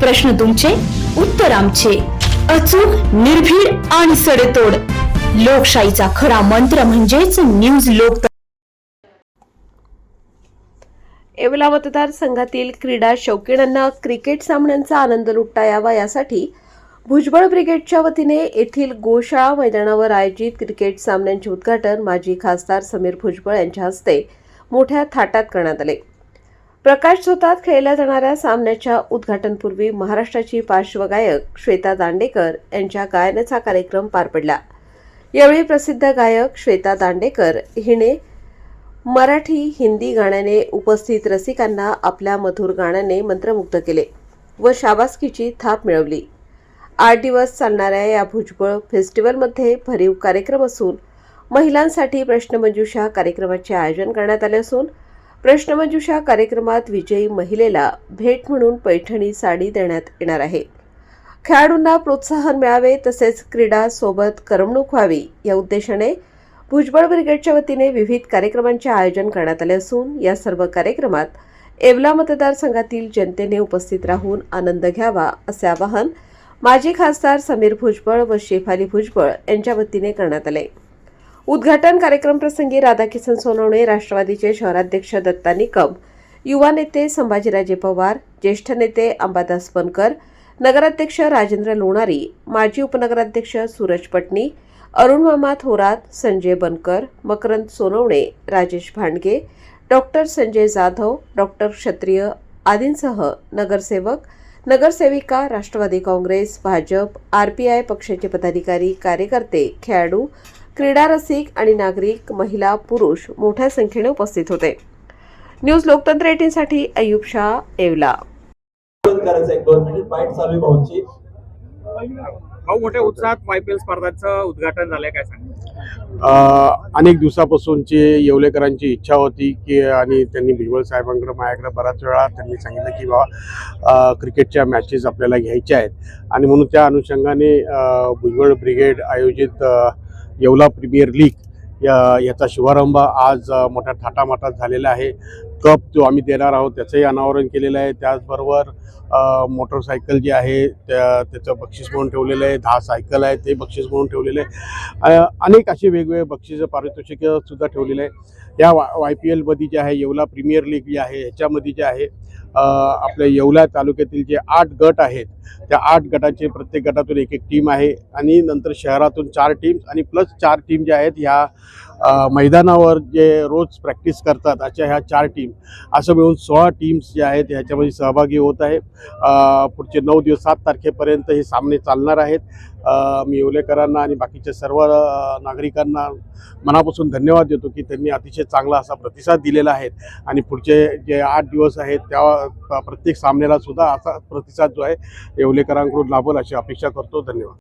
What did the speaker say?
प्रश्न तुमचे, उत्तर आमचे. अचूक, निर्भीड आणि सडेतोड. लोकशाहीचा खरा मंत्र म्हणजेच न्यूज लोक. येवला मतदारसंघातील क्रीडा शौकीनांना क्रिकेट सामन्यांचा आनंद लुटता यावा यासाठी भुजबळ ब्रिगेडच्या वतीने येथील गोशाळा मैदानावर आयोजित क्रिकेट सामन्यांचे उद्घाटन माजी खासदार समीर भुजबळ यांच्या हस्ते मोठ्या थाटात करण्यात आले. प्रकाश झोतात खेळल्या जाणाऱ्या सामन्याच्या उद्घाटनपूर्वी महाराष्ट्राची पार्श्वगायक श्वेता दांडेकर यांच्या गायनाचा कार्यक्रम पार पडला. यावेळी प्रसिद्ध गायक श्वेता दांडेकर हिने मराठी, हिंदी गाण्याने उपस्थित रसिकांना आपल्या मधुर गाण्याने मंत्रमुग्ध केले व शाबासकीची थाप मिळवली. 8 दिवस चालणाऱ्या या भुजबळ फेस्टिवलमध्ये भरीव कार्यक्रम असून महिलांसाठी प्रश्नमंजुषा कार्यक्रमाचे आयोजन करण्यात आले असून प्रश्नमंजुषा कार्यक्रमात विजयी महिलेला भेट म्हणून पैठणी साडी देण्यात येणार आहे. खेळाडूंना प्रोत्साहन मिळावे तसेच क्रीडा सोबत करमणूक व्हावी या उद्देशाने भुजबळ ब्रिगेडच्या वतीने विविध कार्यक्रमांचे आयोजन करण्यात आले असून या सर्व कार्यक्रमात येवला मतदारसंघातील जनतेने उपस्थित राहून आनंद घ्यावा असे आवाहन माजी खासदार समीर भुजबळ व शेफाली भुजबळ यांच्या वतीने करण्यात आले. उद्घाटन कार्यक्रम प्रसंगी राधाकिसन सोनवणे, राष्ट्रवादीचे शहराध्यक्ष दत्ता निकम, युवा नेते संभाजीराजे पवार, ज्येष्ठ नेते अंबादास बनकर, नगराध्यक्ष राजेंद्र लोणारी, माजी उपनगराध्यक्ष सूरज पटणी, अरुण मामा थोरात, संजय बनकर, मकरंद सोनवणे, राजेश भांडगे, डॉक्टर संजय जाधव, डॉक्टर क्षत्रिय आदींसह नगरसेवक, नगरसेविका, राष्ट्रवादी काँग्रेस, भाजप, RPI पक्षाचे पदाधिकारी, कार्यकर्ते, खेळाडू, क्रीडा रसिक आणि नागरिक, महिला, पुरुष मोठ्या संख्येने उपस्थित होते. न्यूज लोकतंत्र 18 साठी अय्यूब शाह, येवला. मोठ्या उत्साहात YPL स्पर्धांचं उद्घाटन झालंय, काय सांग? अनेक दिवसापासूनची येवलेकरांची इच्छा होती की आणि त्यांनी भुजबळ साहेबांकडे माझ्याकडे बराच वेळा त्यांनी सांगितलं की बाबा क्रिकेटच्या मॅचेस आपल्याला घ्यायच्या आहेत आणि म्हणून त्या अनुषंगाने भुजबळ ब्रिगेड आयोजित येवला प्रीमियर लीग याचा शुभारंभ आज मोठ्या थाटामाटात झालेला आहे. कप जो आम्ही देणार आहोत त्याचंही अनावरण केलेलं आहे. त्याचबरोबर मोटरसायकल जे आहे त्याचं बक्षीस म्हणून ठेवलेलं आहे. 10 सायकल आहे ते बक्षीस म्हणून ठेवलेलं आहे. अनेक असे वेगवेगळे बक्षीस पारितोषिकं सुद्धा ठेवलेले आहे. या YPL मध्ये जे आहे येवला प्रीमियर लीग जी आहे ह्याच्यामध्ये जे आहे आपल्या येवला तालुक्यातील जे 8 गट आहेत त्या 8 गटाचे प्रत्येक गटातून एक टीम आहे आणि नंतर शहरातून 4 टीम्स आणि प्लस 4 टीम ज्या आहेत ह्या मैदानावर जे रोज प्रॅक्टिस करतात अशा ह्या 4 टीम असं मिळून 16 टीम्स ज्या आहेत ह्याच्यामध्ये सहभागी होत आहे. पुढचे 9 दिवस 7 तारखेपर्यंत हे सामने चालणार आहेत. मी येवलेकरांना आणि बाकीच्या सर्व नागरिकांना मनापासून धन्यवाद देतो की त्यांनी अतिशय चांगला असा प्रतिसाद दिलेला आहे आणि पुढचे जे 8 दिवस आहेत त्या प्रत्येक सामन्याला सुद्धा असा प्रतिसाद जो आहे येवलेकरांकडून लाभेल अशी अपेक्षा करतो. धन्यवाद.